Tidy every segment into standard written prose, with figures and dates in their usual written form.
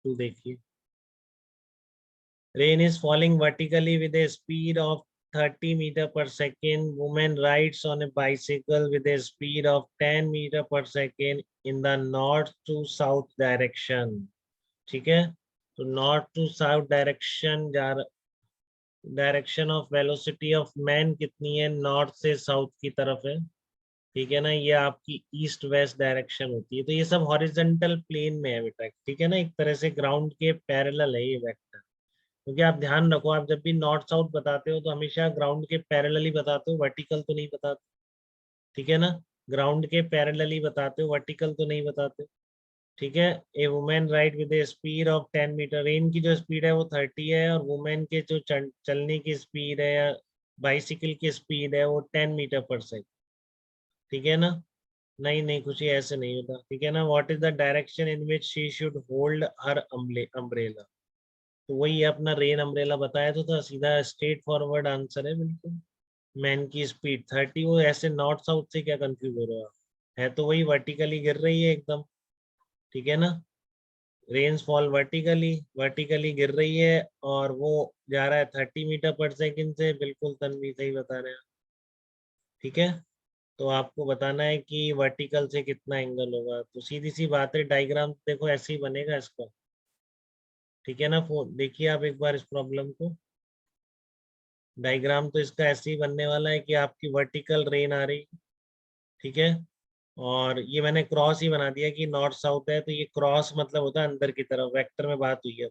2 देखिए, rain is falling vertically with a speed of 30 metre per second, women rides on a bicycle with a speed of 10 metre per second in the north to south direction. ठीक है, तो north to south direction direction of velocity of man कितनी है, north से south की तरफ है। ठीक है ना, ये आपकी ईस्ट वेस्ट डायरेक्शन होती है। तो ये सब हॉरिजॉन्टल प्लेन में है बेटा, ठीक है ना, एक तरह से ग्राउंड के पैरेलल है ये वेक्टर। क्योंकि आप ध्यान रखो, आप जब भी नॉर्थ साउथ बताते हो तो हमेशा ग्राउंड के पैरेलल ही बताते हो, वर्टिकल तो नहीं बताते। ठीक है ना, ग्राउंड के पैरेलल ही बताते हो, वर्टिकल तो नहीं बताते। ठीक है, a women ride with a speed of 10 metre, rain की जो स्पीड है वो 30 है, और वुमेन के जो चलने की स्पीड है या बाइसिकल की स्पीड है वो 10 मीटर पर सेकेंड। ठीक है ना, नहीं नहीं खुशी ऐसे नहीं होता। ठीक है ना, what is the direction in which she should hold her umbrella, तो वही अपना रेन अम्ब्रेला बताया तो था, सीधा स्ट्रेट फॉरवर्ड आंसर है बिल्कुल। मैन की स्पीड 30, वो ऐसे नॉर्थ साउथ से क्या कंफ्यूज हो रहे हो आप, है तो वही वर्टिकली गिर रही है एकदम। ठीक है ना, रेन्स फॉल वर्टिकली, वर्टिकली गिर रही है, और वो जा रहा है 30 मीटर पर सेकंड से, बिल्कुल तन्वी सही बता रहे हैं। ठीक है, तो आपको बताना है कि वर्टिकल से कितना एंगल होगा, तो सीधी सी बात है, डायग्राम देखो ऐसे ही बनेगा इसका। ठीक है ना, देखिए आप एक बार इस प्रॉब्लम को, डायग्राम तो इसका ऐसे ही बनने वाला है कि आपकी वर्टिकल रेन आ रही है। ठीक है, और ये मैंने क्रॉस ही बना दिया कि नॉर्थ साउथ है, तो ये क्रॉस मतलब होता है अंदर की तरफ, वेक्टर में बात हुई है।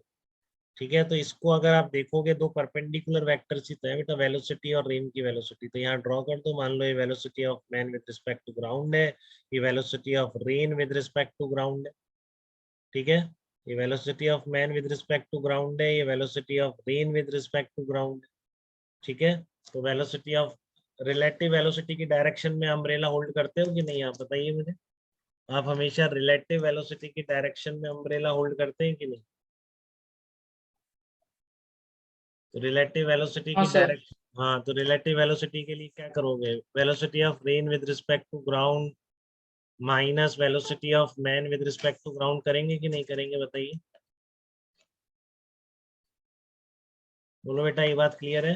ठीक है, तो इसको अगर आप देखोगे, दो परपेंडिकुलर वेक्टर्स ही तो है बेटा, वेलोसिटी और रेन की वेलोसिटी, तो यहाँ ड्रॉ कर दो। मान लो ये velocity of man with respect to ground है, ये velocity of rain with respect to ground है। ठीक है, ये velocity of man with respect to ground है, ये velocity of rain with respect to ground है। ठीक है, तो वेलोसिटी ऑफ रिलेटिव वेलोसिटी की डायरेक्शन में अम्ब्रेला होल्ड करते हो कि नहीं, आप बताइए मुझे। आप हमेशा रिलेटिव वेलोसिटी की डायरेक्शन में अम्ब्रेला होल्ड करते हैं कि नहीं। तो रिलेटिव वेलोसिटी हाँ की सर। डायरेक्शन, हाँ, तो रिलेटिव वेलोसिटी के लिए क्या करोगे, velocity of rain with respect to ground minus velocity of man with respect to ground करेंगे कि नहीं करेंगे, बताइए। बोलो बेटा, ये बात क्लियर है।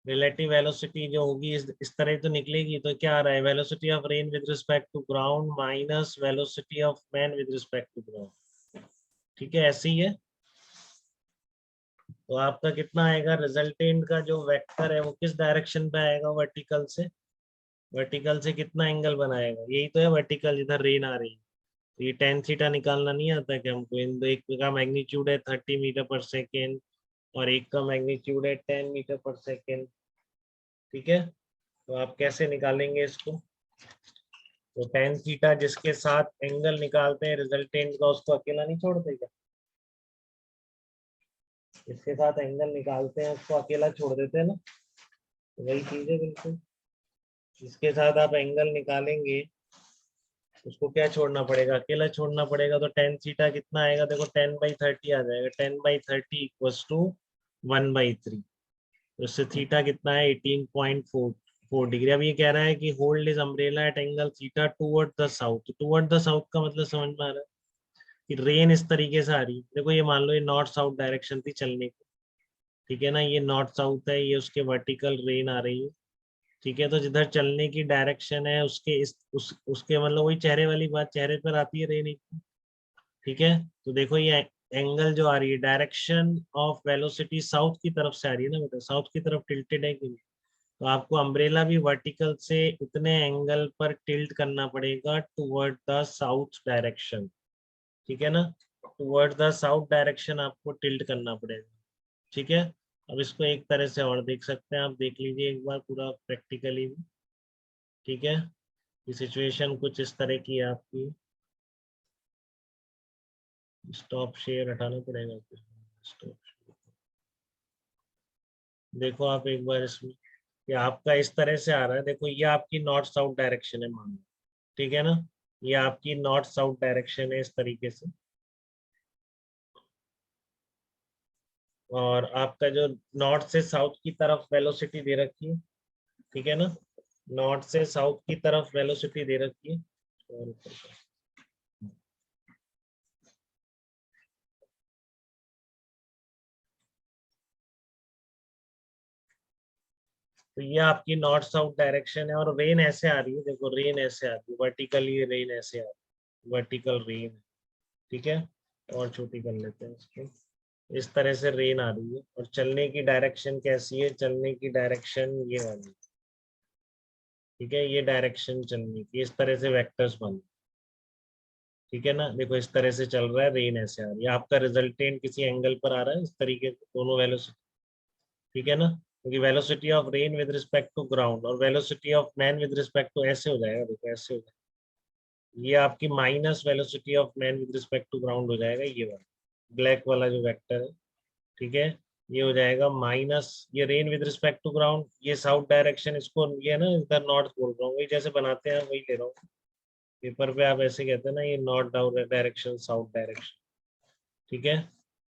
रिलेटिव वेलोसिटी जो होगी इस तरह तो निकलेगी, तो क्या आ रहा है, velocity of rain with respect to ground minus velocity of man with respect to ground. ठीक है, ऐसे ही है। तो आपका कितना आएगा, रिजल्टेंट का जो वेक्टर है वो किस डायरेक्शन पे आएगा, वर्टिकल से। वर्टिकल से कितना एंगल बनाएगा, यही तो है वर्टिकल, जिधर रेन आ रही है। तो ये टेन थीटा निकालना नहीं आता कि हमको, इन दो, एक का मैग्नीट्यूड है 30 मीटर पर सेकेंड और एक का मैग्नीट्यूड है 10 मीटर पर सेकेंड। ठीक है, तो आप कैसे निकालेंगे इसको, तो टेन थीटा जिसके साथ एंगल निकालते हैं रिजल्टेंट का, उसको अकेला नहीं छोड़ देगा, इसके साथ एंगल निकालते हैं उसको अकेला छोड़ देते हैं ना, तो वही चीज है बिल्कुल। जिसके साथ आप एंगल निकालेंगे उसको क्या छोड़ना पड़ेगा, अकेला छोड़ना पड़ेगा। तो टेन थीटा कितना आएगा, देखो 10/30 आ जाएगा, 10/30 इक्वल्स टू 1/3। तो इससे थीटा कितना है, 18.4 डिग्री। अब ये कह रहा है कि hold is umbrella at angle theta toward the south. Toward the south का मतलब समझ में आ रहा है कि रेन इस तरीके से आ रही है। देखो ये मान लो ये नॉर्थ साउथ डायरेक्शन थी चलने की। ठीक है ना, ये नॉर्थ साउथ है, ये उसके वर्टिकल रेन आ रही है। ठीक है, तो जिधर चलने की डायरेक्शन है उसके उसके मतलब वही चेहरे वाली बात, चेहरे पर आती है रेन एकदम। ठीक है, तो देखो ये एंगल जो आ रही है, डायरेक्शन ऑफ वेलोसिटी साउथ की तरफ से आ रही है ना बेटा, साउथ की तरफ टिल्टेड है कि नहीं। तो आपको अम्ब्रेला भी वर्टिकल से उतने एंगल पर टिल्ट करना पड़ेगा टुवर्ड द साउथ डायरेक्शन। ठीक है ना, टुवर्ड द साउथ डायरेक्शन आपको टिल्ट करना पड़ेगा। ठीक है, अब इसको एक तरह से और देख सकते हैं, आप देख लीजिए एक बार पूरा प्रैक्टिकली भी। ठीक है, ये सिचुएशन कुछ इस तरह की है आपकी। स्टॉप शेयर हटाना पड़ेगा, स्टॉप। देखो आप एक बार इसमें, ये आपका इस तरह से आ रहा है, देखो ये आपकी नॉर्थ साउथ डायरेक्शन है मान लो। ठीक है ना, ये आपकी नॉर्थ साउथ डायरेक्शन है इस तरीके से, और आपका जो नॉर्थ से साउथ की तरफ वेलोसिटी दे रखी है। ठीक है ना, नॉर्थ से साउथ की तरफ वेलोसिटी दे रखी है, और तो ये आपकी नॉर्थ साउथ डायरेक्शन है और रेन ऐसे आ रही है, देखो रेन ऐसे आ रही है वर्टिकली, रेन ऐसे आ रही है वर्टिकल रेन। ठीक है, और छोटी कर लेते हैं इसको। इस तरह से रेन आ रही है और चलने की डायरेक्शन कैसी है, चलने की डायरेक्शन ये वाली। ठीक है, ये डायरेक्शन चलने की, इस तरह से वेक्टर्स बन। ठीक है ना, देखो इस तरह से चल रहा है, रेन ऐसे आ रही है, आपका रिजल्टेंट किसी एंगल पर आ रहा है इस तरीके से, दोनों वेलोसिटी। ठीक है ना, क्योंकि velocity of rain with respect to ground और velocity of man with respect to, ऐसे हो जाएगा, देखो ऐसे हो जाएगा, ये आपकी minus velocity of man with respect to ground हो जाएगा, ये वाला ब्लैक वाला जो वेक्टर है। ठीक है, ये हो जाएगा माइनस, ये rain with respect to ground, ये साउथ डायरेक्शन, इसको ये ना इधर नॉर्थ बोल रहा हूँ, वही जैसे बनाते हैं वही ले रहा हूँ। पेपर पे आप ऐसे कहते हैं ना, ये नॉर्थ डायरेक्शन, साउथ डायरेक्शन। ठीक है,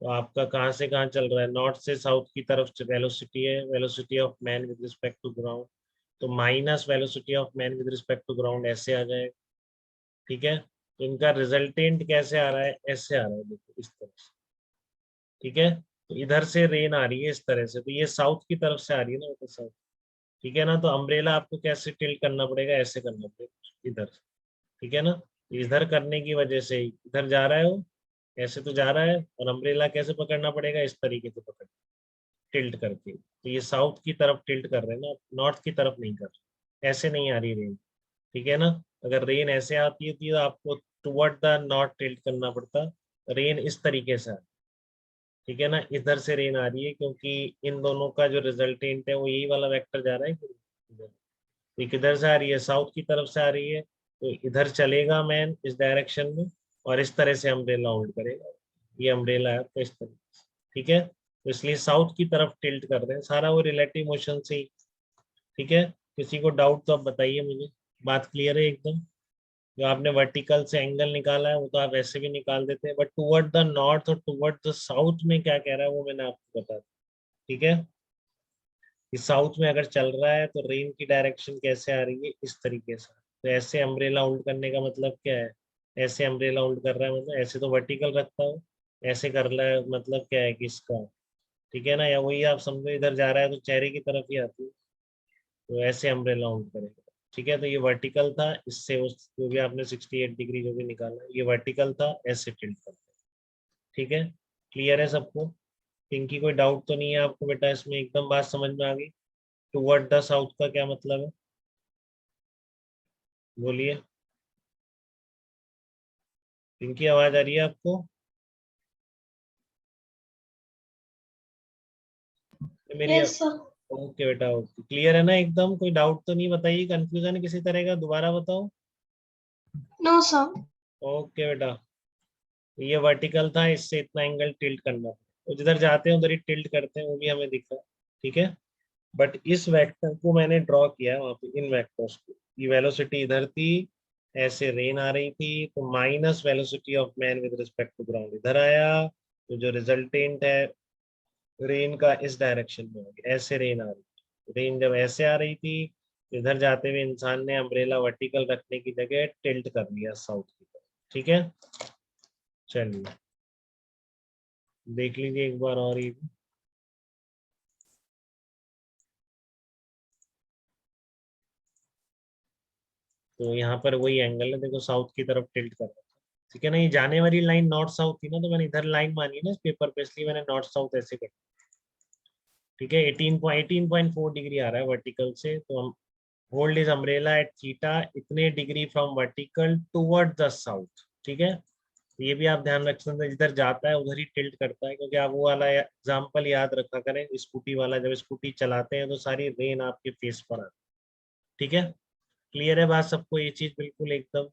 तो आपका कहाँ से कहाँ चल रहा है, नॉर्थ से साउथ की तरफ वेलोसिटी है, velocity of man with respect to ground, तो minus velocity of man with respect to ground ऐसे आ जाएगा। ठीक है, तो इनका रिजल्टेंट कैसे आ रहा है, ऐसे आ रहा है, देखो इस तरह से। ठीक है, तो इधर से रेन आ रही है इस तरह से, तो ये साउथ की तरफ से आ रही है ना, तो साउथ। ठीक है ना, तो अम्ब्रेला आपको कैसे टिल्ट करना पड़ेगा, ऐसे करना पड़ेगा इधर से। ठीक है ना, तो इधर करने की वजह से ही इधर जा रहा है वो, ऐसे तो जा रहा है, और अम्ब्रेला कैसे पकड़ना पड़ेगा, इस तरीके से पकड़, टिल्ट करके, तो ये साउथ की तरफ टिल्ट कर रहे हैं ना, नॉर्थ की तरफ नहीं कर रहे, ऐसे नहीं आ रही रेन। ठीक है ना, अगर रेन ऐसे आती थी तो आपको टुवर्ड द नॉर्थ टिल्ट करना पड़ता, रेन इस तरीके से। ठीक है ना, इधर से रेन आ रही है क्योंकि इन दोनों का जो रिजल्टेंट है वो यही वाला वेक्टर जा रहा है कि इधर। तो किधर से आ रही है, साउथ की तरफ से आ रही है, तो इधर चलेगा मैन इस डायरेक्शन में, और इस तरह से अम्ब्रेला होल्ड करेगा, ये अम्ब्रेला है तो इस तरह से। ठीक है, तो इसलिए साउथ की तरफ टिल्ट कर रहे हैं, सारा वो रिलेटिव मोशन से ही। ठीक है, किसी को डाउट तो आप बताइए मुझे, बात क्लियर है एकदम। जो आपने वर्टिकल से एंगल निकाला है वो तो आप ऐसे भी निकाल देते हैं, बट टुवर्ड द नॉर्थ और टुवर्ड द साउथ में क्या कह रहा है वो मैंने आपको बता दिया। ठीक है, कि साउथ में अगर चल रहा है तो रेन की डायरेक्शन कैसे आ रही है, इस तरीके से। तो ऐसे अम्ब्रेला होल्ड करने का मतलब क्या है, ऐसे अम्ब्रेला होल्ड कर रहा है मतलब, ऐसे तो वर्टिकल रखता हो, ऐसे कर रहा है मतलब क्या है कि इसका। ठीक है ना, या वही आप समझो इधर जा रहा है तो चेहरे की तरफ ही आती है, तो ऐसे अम्ब्रेला होल्ड करेगा। ठीक है, तो ये वर्टिकल था, इससे उस जो भी आपने 68 डिग्री जो भी निकाला ये वर्टिकल था, ऐसे टिल्ट करते हैं। ठीक है, क्लियर है सबको, पिंकी कोई डाउट तो नहीं है आपको बेटा इसमें, एकदम बात समझ में आ गई। टुवर्ड द साउथ का क्या मतलब है, बोलिए। पिंकी आवाज आ रही है आपको, मेरी? Yes sir. ओके बेटा, ओके, क्लियर है ना एकदम, कोई डाउट तो नहीं, बताइए, कंफ्यूजन है किसी तरह का, दोबारा बताओ। No sir. ओके बेटा, तो ये वर्टिकल था, इससे इतना एंगल टिल्ट करना, तो जिधर जाते हैं उधर ही टिल्ट करते हैं, वो भी हमें दिख रहा है। ठीक है, बट इस वेक्टर को मैंने ड्रॉ किया वहां पे, इन वेक्टर्स को, ये वेलोसिटी इधर थी, ऐसे रेन आ रही थी, तो minus velocity of man with respect to ground इधर आया, तो जो रिजल्टेंट है रेन का इस डायरेक्शन में हो गया, ऐसे रेन आ रही थी, रेन जब ऐसे आ रही थी, इधर जाते हुए इंसान ने अम्ब्रेला वर्टिकल रखने की जगह टिल्ट कर लिया साउथ की तरफ। ठीक है, चलिए देख लीजिए एक बार और ये भी। तो यहाँ पर वही एंगल है, देखो साउथ की तरफ टिल्ट कर रहा था। ठीक है ना, ये जाने वाली लाइन नॉर्थ साउथ थी ना, तो मैंने इधर लाइन मानी ना इस पेपर पे, इसलिए मैंने नॉर्थ साउथ ऐसे कर। ठीक है, 18.4 डिग्री आ रहा है वर्टिकल से, तो हम hold is umbrella at theta इतने degree from vertical toward the south. ठीक है, तो ये भी आप ध्यान रख सकते हैं, जिधर जाता है उधर ही टिल्ट करता है, क्योंकि आप वो वाला एग्जाम्पल याद रखा करें, स्कूटी वाला, जब स्कूटी चलाते हैं तो सारी रेन आपके फेस पर आती है। ठीक है, क्लियर है बात सबको ये चीज बिल्कुल एकदम।